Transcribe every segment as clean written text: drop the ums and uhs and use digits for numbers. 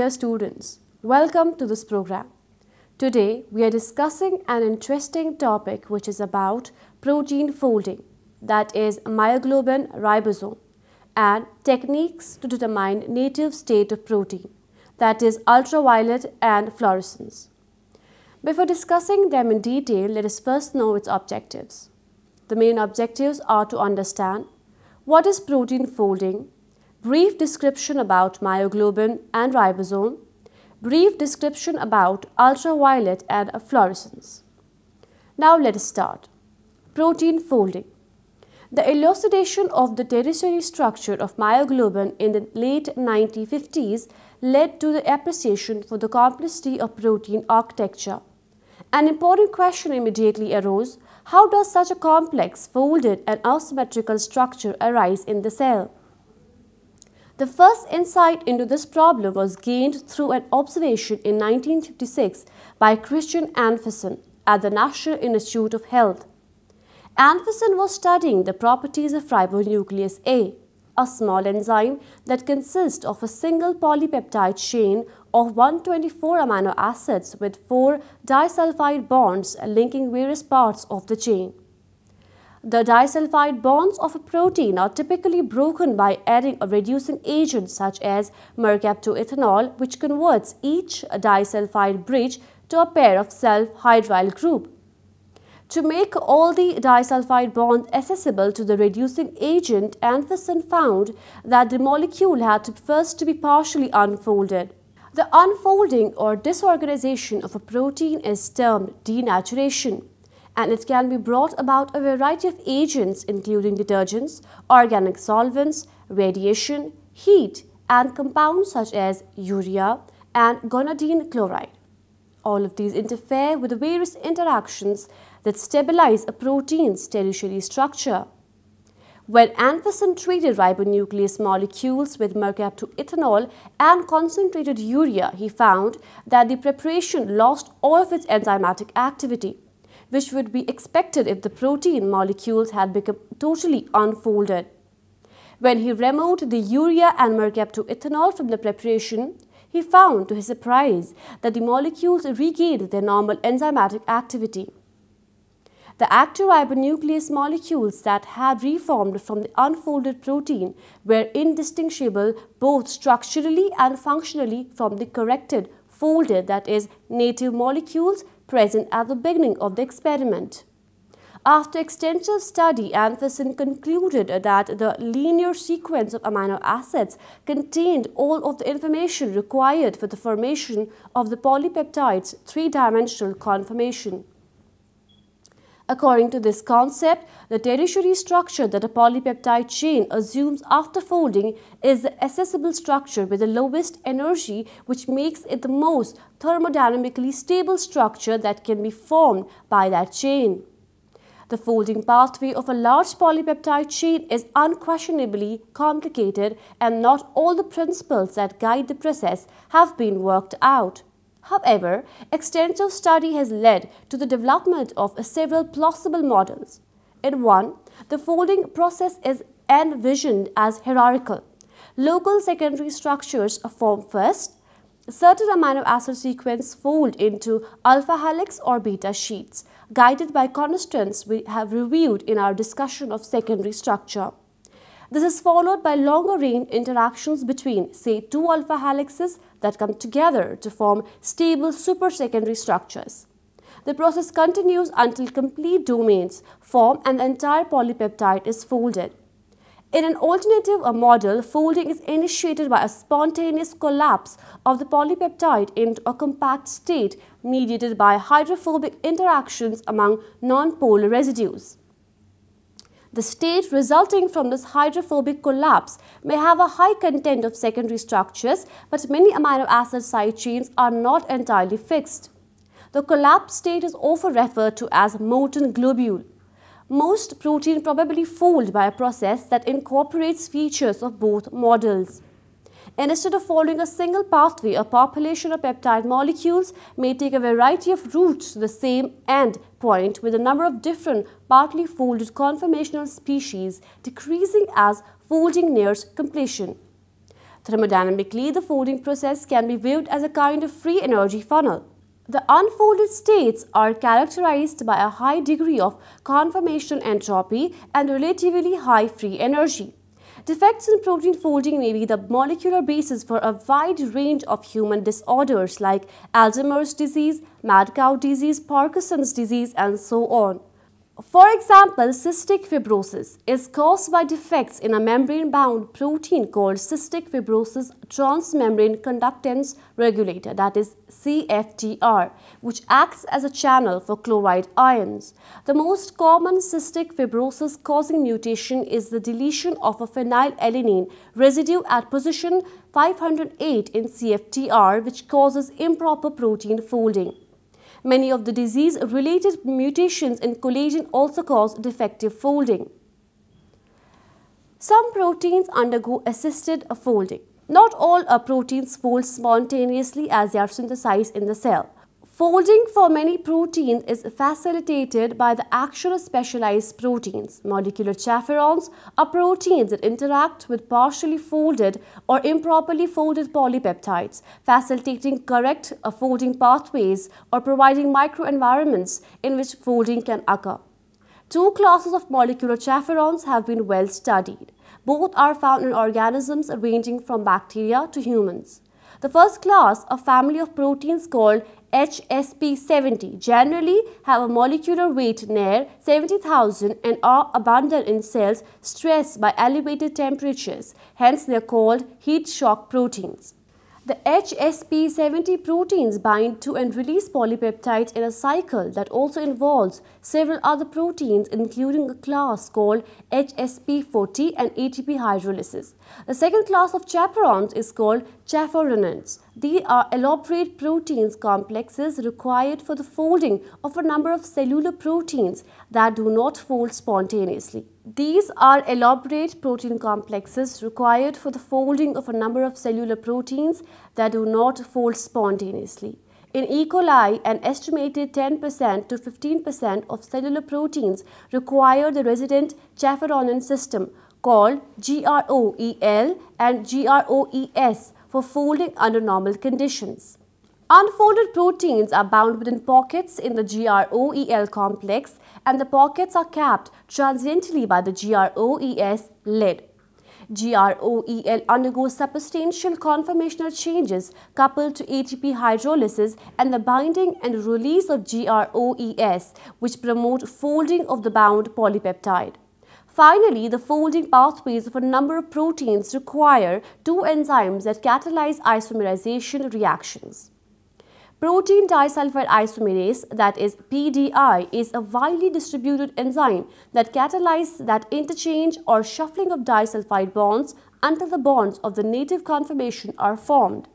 dear students, welcome to this program. Today we are discussing an interesting topic which is about protein folding, that is myoglobin ribosome, and techniques to determine native state of protein, that is ultraviolet and fluorescence. Before discussing them in detail, let us first know its objectives. The main objectives are to understand what is protein folding, brief description about myoglobin and ribosome, brief description about ultraviolet and fluorescence. Now let us start. Protein folding. The elucidation of the tertiary structure of myoglobin in the late 1950s led to the appreciation for the complexity of protein architecture. An important question immediately arose: how does such a complex, folded and asymmetrical structure arise in the cell? The first insight into this problem was gained through an observation in 1956 by Christian Andersen at the National Institute of Health. Andersen was studying the properties of ribonuclease A small enzyme that consists of a single polypeptide chain of 124 amino acids with 4 disulfide bonds linking various parts of the chain. The disulfide bonds of a protein are typically broken by adding a reducing agent such as mercaptoethanol, which converts each disulfide bridge to a pair of self-hydryl group. To make all the disulfide bonds accessible to the reducing agent, Andersen found that the molecule had to first be partially unfolded. The unfolding or disorganization of a protein is termed denaturation, and it can be brought about a variety of agents including detergents, organic solvents, radiation, heat, and compounds such as urea and gonadine chloride. All of these interfere with the various interactions that stabilize a protein's tertiary structure. When Andersen treated ribonuclease molecules with mercaptoethanol and concentrated urea, he found that the preparation lost all of its enzymatic activity, which would be expected if the protein molecules had become totally unfolded. When he removed the urea and mercaptoethanol from the preparation, he found, to his surprise, that the molecules regained their normal enzymatic activity. The active ribonuclease molecules that had reformed from the unfolded protein were indistinguishable both structurally and functionally from the corrected, folded, that is, native molecules present at the beginning of the experiment. After extensive study, Andersen concluded that the linear sequence of amino acids contained all of the information required for the formation of the polypeptide's three-dimensional conformation. According to this concept, the tertiary structure that a polypeptide chain assumes after folding is the accessible structure with the lowest energy, which makes it the most thermodynamically stable structure that can be formed by that chain. The folding pathway of a large polypeptide chain is unquestionably complicated, and not all the principles that guide the process have been worked out. However, extensive study has led to the development of several plausible models. In one, the folding process is envisioned as hierarchical. Local secondary structures are formed first. Certain amino acid sequences fold into alpha helix or beta sheets, guided by constants we have reviewed in our discussion of secondary structure. This is followed by longer range interactions between, say, 2 alpha helixes that come together to form stable supersecondary structures. The process continues until complete domains form and the entire polypeptide is folded. In an alternative model, folding is initiated by a spontaneous collapse of the polypeptide into a compact state mediated by hydrophobic interactions among non-polar residues. The state resulting from this hydrophobic collapse may have a high content of secondary structures, but many amino acid side chains are not entirely fixed. The collapsed state is often referred to as molten globule. Most protein probably fold by a process that incorporates features of both models. Instead of following a single pathway, a population of peptide molecules may take a variety of routes to the same end point with a number of different partly folded conformational species decreasing as folding nears completion. Thermodynamically, the folding process can be viewed as a kind of free energy funnel. The unfolded states are characterized by a high degree of conformational entropy and relatively high free energy. Defects in protein folding may be the molecular basis for a wide range of human disorders like Alzheimer's disease, mad cow disease, Parkinson's disease, and so on. For example, cystic fibrosis is caused by defects in a membrane-bound protein called cystic fibrosis transmembrane conductance regulator, that is CFTR, which acts as a channel for chloride ions. The most common cystic fibrosis causing mutation is the deletion of a phenylalanine residue at position 508 in CFTR, which causes improper protein folding. Many of the disease-related mutations in collagen also cause defective folding. Some proteins undergo assisted folding. Not all proteins fold spontaneously as they are synthesized in the cell. Folding for many proteins is facilitated by the action of specialized proteins. Molecular chaperones are proteins that interact with partially folded or improperly folded polypeptides, facilitating correct folding pathways or providing microenvironments in which folding can occur. Two classes of molecular chaperones have been well studied. Both are found in organisms ranging from bacteria to humans. The first class, a family of proteins called HSP70, generally have a molecular weight near 70,000 and are abundant in cells stressed by elevated temperatures. Hence, they are called heat shock proteins. The HSP70 proteins bind to and release polypeptides in a cycle that also involves several other proteins, including a class called HSP40 and ATP hydrolysis. The second class of chaperones is called chaperonants. These are elaborate proteins complexes required for the folding of a number of cellular proteins that do not fold spontaneously. These are elaborate protein complexes required for the folding of a number of cellular proteins that do not fold spontaneously. In E. coli, an estimated 10% to 15% of cellular proteins require the resident chaperonant system called GROEL and GROES for folding under normal conditions. Unfolded proteins are bound within pockets in the GROEL complex, and the pockets are capped transiently by the GROES lid. GROEL undergoes substantial conformational changes coupled to ATP hydrolysis and the binding and release of GROES, which promote folding of the bound polypeptide. Finally, the folding pathways of a number of proteins require two enzymes that catalyze isomerization reactions. Protein disulfide isomerase, that is PDI, is a widely distributed enzyme that catalyzes that interchange or shuffling of disulfide bonds until the bonds of the native conformation are formed.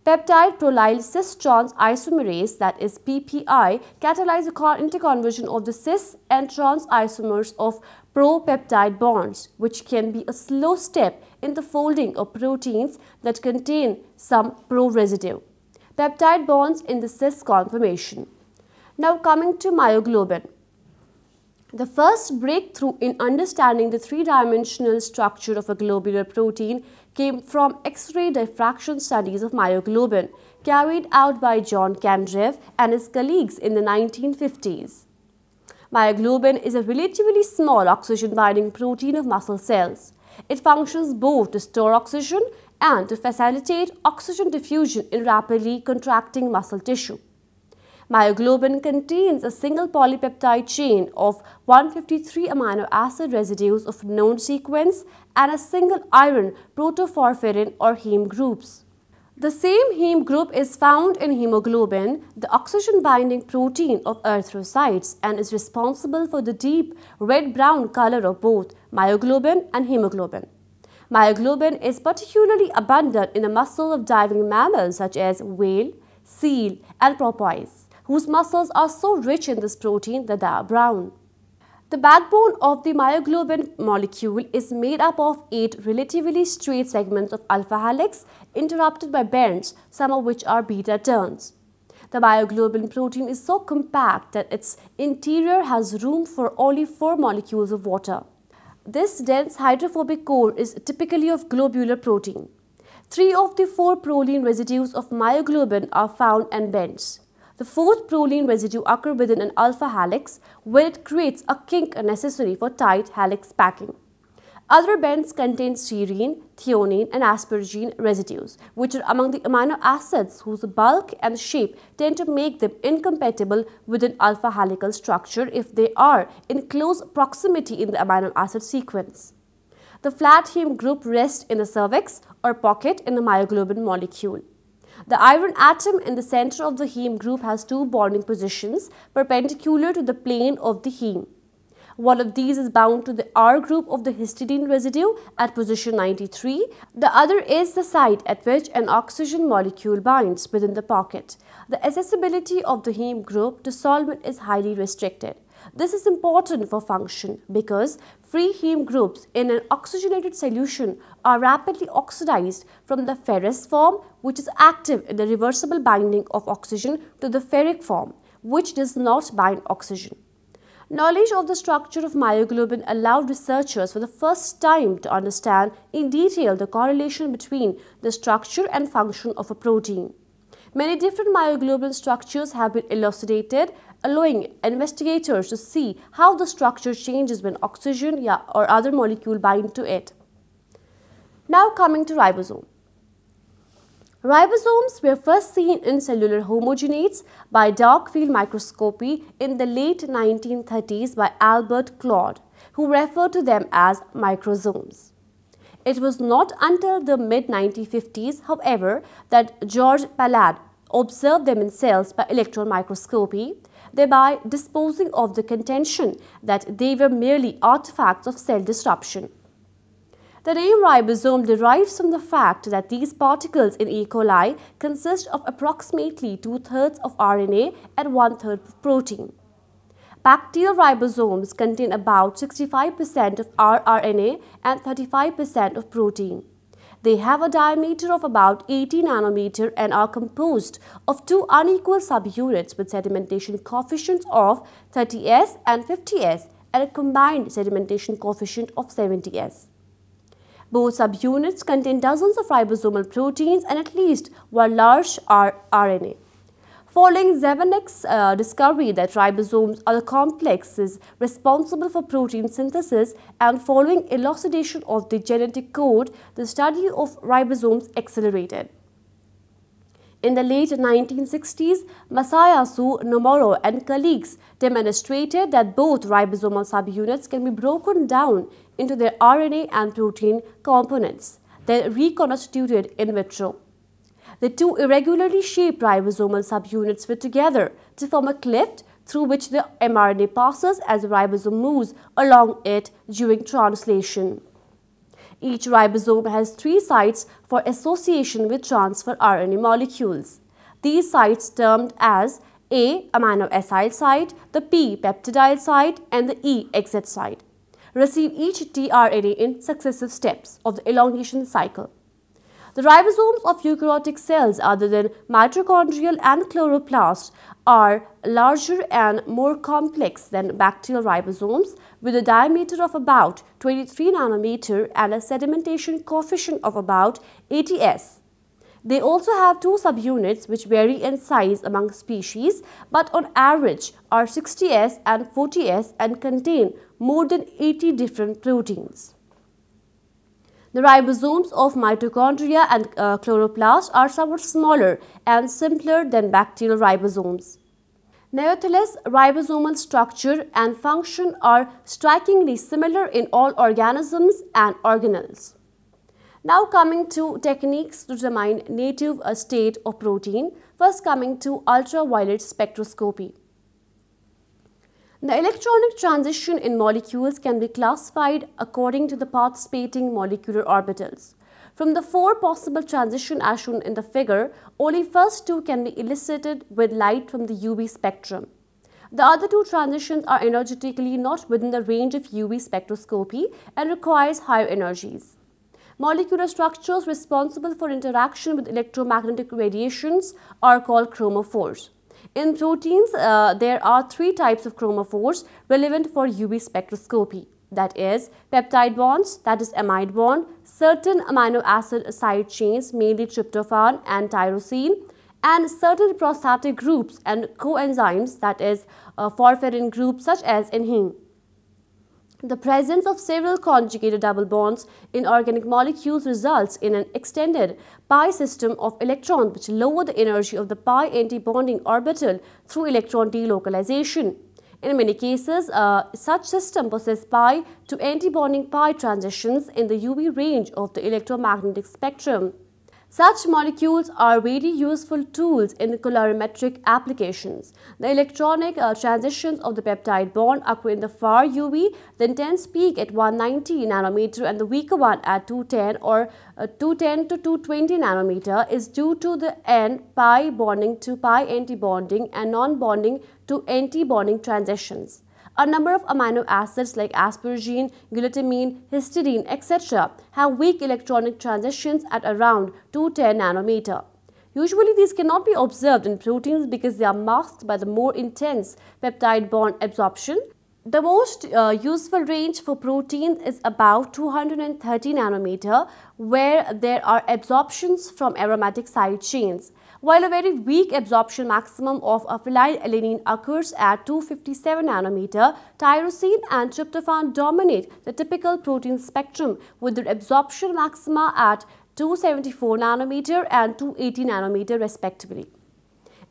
Peptide prolyl cis trans isomerase, that is PPI, catalyzes the interconversion of the cis and trans isomers of propeptide bonds, which can be a slow step in the folding of proteins that contain some pro residue. Peptide bonds in the cis conformation. Now coming to myoglobin. The first breakthrough in understanding the three-dimensional structure of a globular protein came from X-ray diffraction studies of myoglobin carried out by John Kandrev and his colleagues in the 1950s. Myoglobin is a relatively small oxygen-binding protein of muscle cells. It functions both to store oxygen and to facilitate oxygen diffusion in rapidly contracting muscle tissue. Myoglobin contains a single polypeptide chain of 153 amino acid residues of known sequence and a single iron protoporphyrin or heme groups. The same heme group is found in hemoglobin, the oxygen-binding protein of erythrocytes, and is responsible for the deep red-brown color of both myoglobin and hemoglobin. Myoglobin is particularly abundant in the muscle of diving mammals such as whale, seal, and porpoise, whose muscles are so rich in this protein that they are brown. The backbone of the myoglobin molecule is made up of 8 relatively straight segments of alpha helix interrupted by bends, some of which are beta turns. The myoglobin protein is so compact that its interior has room for only 4 molecules of water. This dense hydrophobic core is typically of globular protein. 3 of the 4 proline residues of myoglobin are found in bends. The 4th proline residue occurs within an alpha helix, where it creates a kink necessary for tight helix packing. Other bends contain serine, threonine and asparagine residues, which are among the amino acids whose bulk and shape tend to make them incompatible with an alpha helical structure if they are in close proximity in the amino acid sequence. The flat heme group rests in the cervix or pocket in the myoglobin molecule. The iron atom in the center of the heme group has 2 bonding positions perpendicular to the plane of the heme. One of these is bound to the R group of the histidine residue at position 93. The other is the site at which an oxygen molecule binds within the pocket. The accessibility of the heme group to solvent is highly restricted. This is important for function because free heme groups in an oxygenated solution are rapidly oxidized from the ferrous form, which is active in the reversible binding of oxygen, to the ferric form, which does not bind oxygen. Knowledge of the structure of myoglobin allowed researchers for the first time to understand in detail the correlation between the structure and function of a protein. Many different myoglobin structures have been elucidated, allowing investigators to see how the structure changes when oxygen or other molecule bind to it. Now coming to ribosome. Ribosomes were first seen in cellular homogeneates by dark field microscopy in the late 1930s by Albert Claude, who referred to them as microsomes. It was not until the mid-1950s, however, that George Palade observed them in cells by electron microscopy, thereby disposing of the contention that they were merely artifacts of cell disruption. The name ribosome derives from the fact that these particles in E. coli consist of approximately 2/3 of RNA and 1/3 of protein. Bacterial ribosomes contain about 65% of rRNA and 35% of protein. They have a diameter of about 80 nanometer and are composed of 2 unequal subunits with sedimentation coefficients of 30S and 50S and a combined sedimentation coefficient of 70S. Both subunits contain dozens of ribosomal proteins and at least one large rRNA. Following Zevenick's discovery that ribosomes are the complexes responsible for protein synthesis and following elucidation of the genetic code, the study of ribosomes accelerated. In the late 1960s, Masayasu Nomura and colleagues demonstrated that both ribosomal subunits can be broken down into their RNA and protein components, then reconstituted in vitro. The 2 irregularly shaped ribosomal subunits fit together to form a cleft through which the mRNA passes as the ribosome moves along it during translation. Each ribosome has 3 sites for association with transfer RNA molecules. These sites termed as A. amino acyl site, the P. peptidyl site and the E. exit site receive each tRNA in successive steps of the elongation cycle. The ribosomes of eukaryotic cells other than mitochondrial and chloroplast are larger and more complex than bacterial ribosomes with a diameter of about 23 nanometer and a sedimentation coefficient of about 80S. They also have 2 subunits which vary in size among species but on average are 60S and 40S and contain more than 80 different proteins. The ribosomes of mitochondria and chloroplast are somewhat smaller and simpler than bacterial ribosomes. Nevertheless, ribosomal structure and function are strikingly similar in all organisms and organelles. Now coming to techniques to determine native state of protein, first coming to ultraviolet spectroscopy. The electronic transition in molecules can be classified according to the participating molecular orbitals. From the 4 possible transitions as shown in the figure, only first 2 can be elicited with light from the UV spectrum. The other 2 transitions are energetically not within the range of UV spectroscopy and requires higher energies. Molecular structures responsible for interaction with electromagnetic radiations are called chromophores. In proteins, there are 3 types of chromophores relevant for UV spectroscopy. that is peptide bonds, that is amide bond, certain amino acid side chains, mainly tryptophan and tyrosine, and certain prostatic groups and coenzymes, that is porphyrin groups such as in heme. The presence of several conjugated double bonds in organic molecules results in an extended pi system of electrons which lower the energy of the pi antibonding orbital through electron delocalization. In many cases, such system possess pi to antibonding pi transitions in the UV range of the electromagnetic spectrum. Such molecules are very useful tools in colorimetric applications. The electronic transitions of the peptide bond occur in the far UV, the intense peak at 190 nanometer and the weaker one at 210 or 210 to 220 nanometer is due to the N pi bonding to pi antibonding and non-bonding to antibonding transitions. A number of amino acids like asparagine, glutamine, histidine, etc. have weak electronic transitions at around 210 nanometer. Usually these cannot be observed in proteins because they are masked by the more intense peptide bond absorption. The most useful range for proteins is about 230 nanometer, where there are absorptions from aromatic side chains, while a very weak absorption maximum of phenylalanine occurs at 257 nanometer. Tyrosine and tryptophan dominate the typical protein spectrum with their absorption maxima at 274 nanometer and 280 nanometer respectively.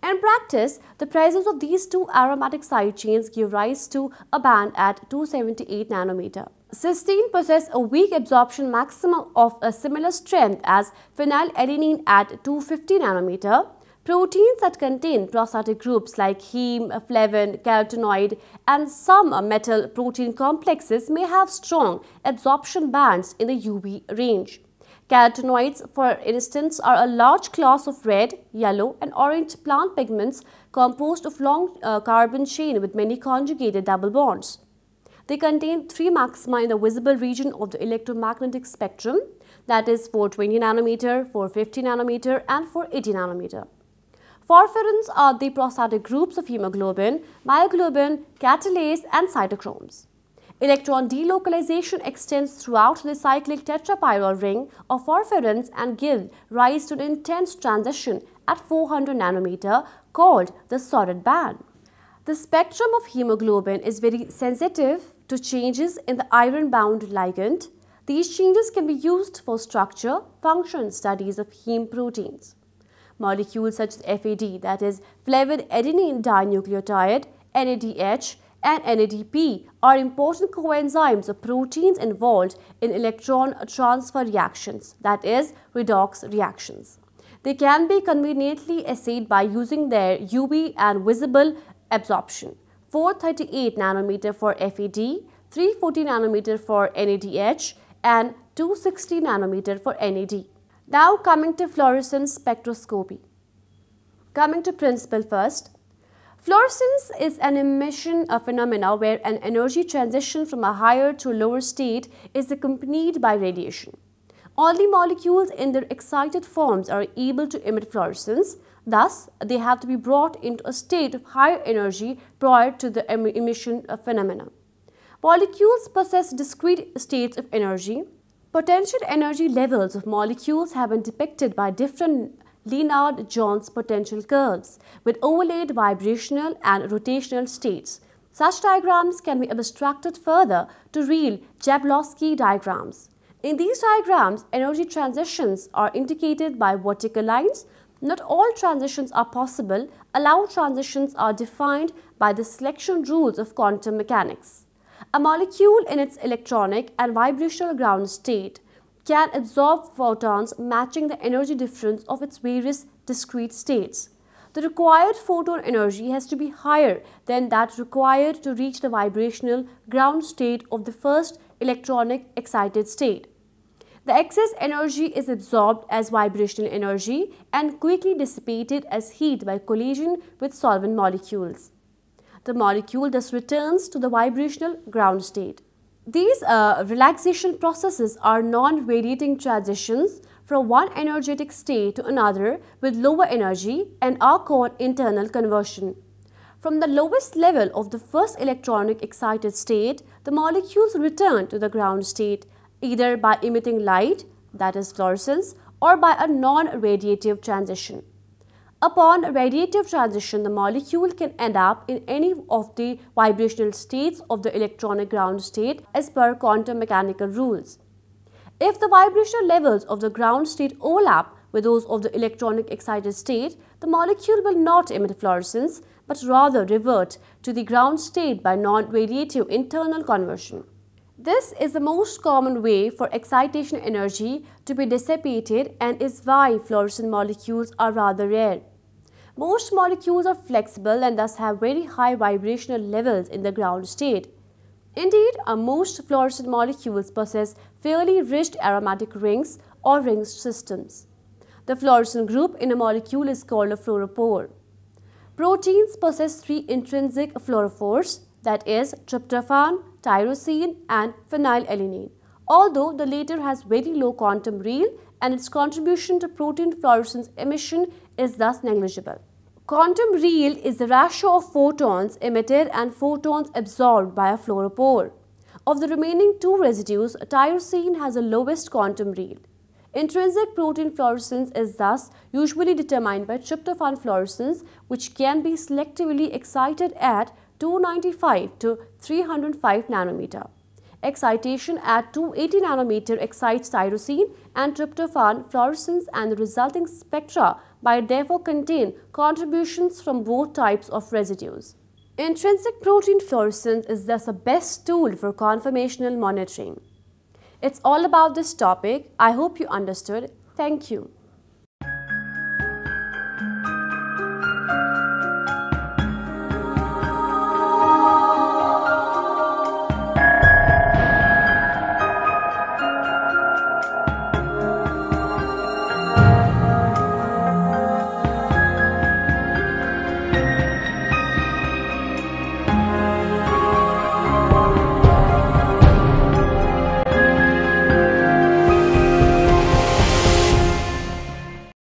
In practice, the presence of these two aromatic side chains give rise to a band at 278 nanometer. Cysteine possesses a weak absorption maximum of a similar strength as phenylalanine at 250 nanometer. Proteins that contain prostatic groups like heme, flavin, carotenoid, and some metal protein complexes may have strong absorption bands in the UV range. Carotenoids, for instance, are a large class of red, yellow, and orange plant pigments composed of long carbon chain with many conjugated double bonds. They contain three maxima in the visible region of the electromagnetic spectrum, that is 420 nanometer, 450 nanometer, and 480 nanometer. Porphyrins are the prostatic groups of hemoglobin, myoglobin, catalase, and cytochromes. Electron delocalization extends throughout the cyclic tetrapyrrole ring of porphyrins and gives rise to an intense transition at 400 nanometer called the Sodride band. The spectrum of hemoglobin is very sensitive to changes in the iron-bound ligand. These changes can be used for structure, function studies of heme proteins. Molecules such as FAD, that is flavin adenine dinucleotide, NADH, and NADP are important coenzymes of proteins involved in electron transfer reactions, that is redox reactions. They can be conveniently assayed by using their UV and visible absorption. 438 nanometer for FAD, 340 nanometer for NADH, and 260 nanometer for NAD. Now coming to fluorescence spectroscopy. Coming to principle first. Fluorescence is an emission phenomena where an energy transition from a higher to lower state is accompanied by radiation. Only molecules in their excited forms are able to emit fluorescence. Thus, they have to be brought into a state of higher energy prior to the emission phenomena. Molecules possess discrete states of energy. Potential energy levels of molecules have been depicted by different Lennard-Jones potential curves with overlaid vibrational and rotational states. Such diagrams can be abstracted further to real Jablonski diagrams. In these diagrams, energy transitions are indicated by vertical lines. Not all transitions are possible. Allowed transitions are defined by the selection rules of quantum mechanics. A molecule in its electronic and vibrational ground state can absorb photons matching the energy difference of its various discrete states. The required photon energy has to be higher than that required to reach the vibrational ground state of the first electronic excited state. The excess energy is absorbed as vibrational energy and quickly dissipated as heat by collision with solvent molecules. The molecule thus returns to the vibrational ground state. These relaxation processes are non-radiating transitions from one energetic state to another with lower energy and are called internal conversion. From the lowest level of the first electronic excited state, the molecules return to the ground state either by emitting light, that is fluorescence, or by a non-radiative transition. Upon radiative transition, the molecule can end up in any of the vibrational states of the electronic ground state as per quantum mechanical rules. If the vibrational levels of the ground state overlap with those of the electronic excited state, the molecule will not emit fluorescence but rather revert to the ground state by non-radiative internal conversion. This is the most common way for excitation energy to be dissipated and is why fluorescent molecules are rather rare. Most molecules are flexible and thus have very high vibrational levels in the ground state. Indeed, most fluorescent molecules possess fairly rigid aromatic rings or ring systems. The fluorescent group in a molecule is called a fluorophore. Proteins possess three intrinsic fluorophores, that is tryptophan, tyrosine and phenylalanine, although the latter has very low quantum real and its contribution to protein fluorescence emission is thus negligible. Quantum real is the ratio of photons emitted and photons absorbed by a fluorophore. Of the remaining two residues, tyrosine has the lowest quantum real. Intrinsic protein fluorescence is thus usually determined by tryptophan fluorescence, which can be selectively excited at 295 to 305 nanometer. Excitation at 280 nanometer excites tyrosine and tryptophan fluorescence, and the resulting spectra might therefore contain contributions from both types of residues. Intrinsic protein fluorescence is thus the best tool for conformational monitoring. It's all about this topic. I hope you understood. Thank you.